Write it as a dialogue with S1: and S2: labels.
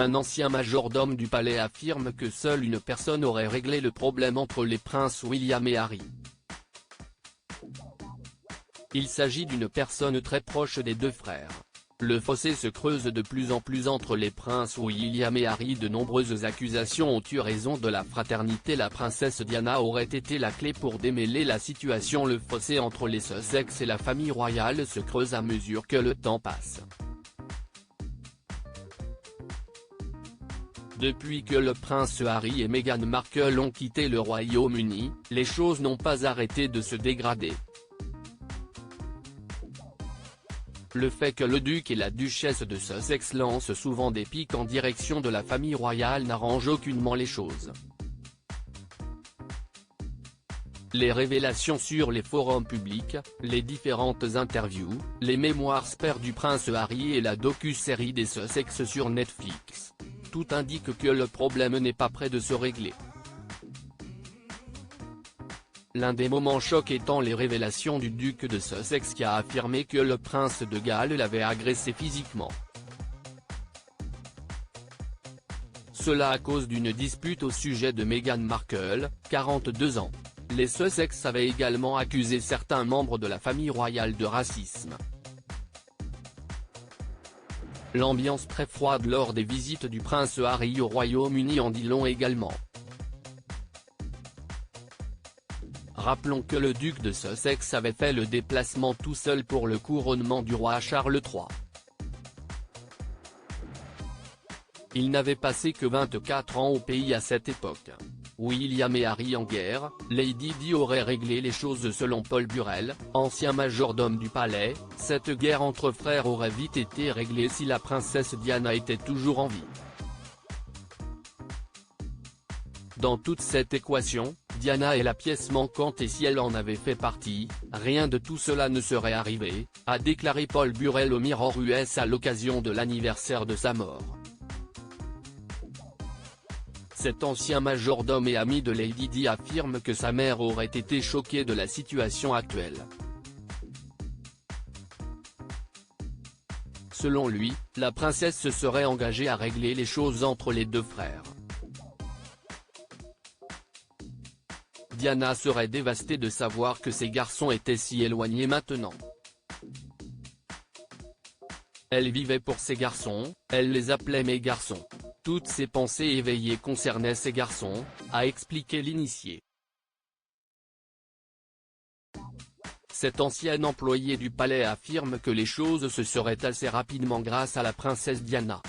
S1: Un ancien majordome du palais affirme que seule une personne aurait réglé le problème entre les princes William et Harry. Il s'agit d'une personne très proche des deux frères. Le fossé se creuse de plus en plus entre les princes William et Harry. De nombreuses accusations ont eu raison de la fraternité. La princesse Diana aurait été la clé pour démêler la situation. Le fossé entre les Sussex et la famille royale se creuse à mesure que le temps passe. Depuis que le prince Harry et Meghan Markle ont quitté le Royaume-Uni, les choses n'ont pas arrêté de se dégrader. Le fait que le duc et la duchesse de Sussex lancent souvent des piques en direction de la famille royale n'arrange aucunement les choses. Les révélations sur les forums publics, les différentes interviews, les mémoires spare du prince Harry et la docu-série des Sussex sur Netflix. Tout indique que le problème n'est pas près de se régler. L'un des moments chocs étant les révélations du duc de Sussex qui a affirmé que le prince de Galles l'avait agressé physiquement. Cela à cause d'une dispute au sujet de Meghan Markle, 42 ans. Les Sussex avaient également accusé certains membres de la famille royale de racisme. L'ambiance très froide lors des visites du prince Harry au Royaume-Uni en dit long également. Rappelons que le duc de Sussex avait fait le déplacement tout seul pour le couronnement du roi Charles III. Il n'avait passé que 24 ans au pays à cette époque. William et Harry en guerre, Lady Di aurait réglé les choses selon Paul Burrell, ancien majordome du palais. Cette guerre entre frères aurait vite été réglée si la princesse Diana était toujours en vie. Dans toute cette équation, Diana est la pièce manquante et si elle en avait fait partie, rien de tout cela ne serait arrivé, a déclaré Paul Burrell au Mirror US à l'occasion de l'anniversaire de sa mort. Cet ancien majordome et ami de Lady Di affirme que sa mère aurait été choquée de la situation actuelle. Selon lui, la princesse se serait engagée à régler les choses entre les deux frères. Diana serait dévastée de savoir que ses garçons étaient si éloignés maintenant. Elle vivait pour ses garçons, elle les appelait mes garçons. Toutes ses pensées éveillées concernaient ses garçons, a expliqué l'initié. Cet ancien employé du palais affirme que les choses se seraient assez rapidement grâce à la princesse Diana.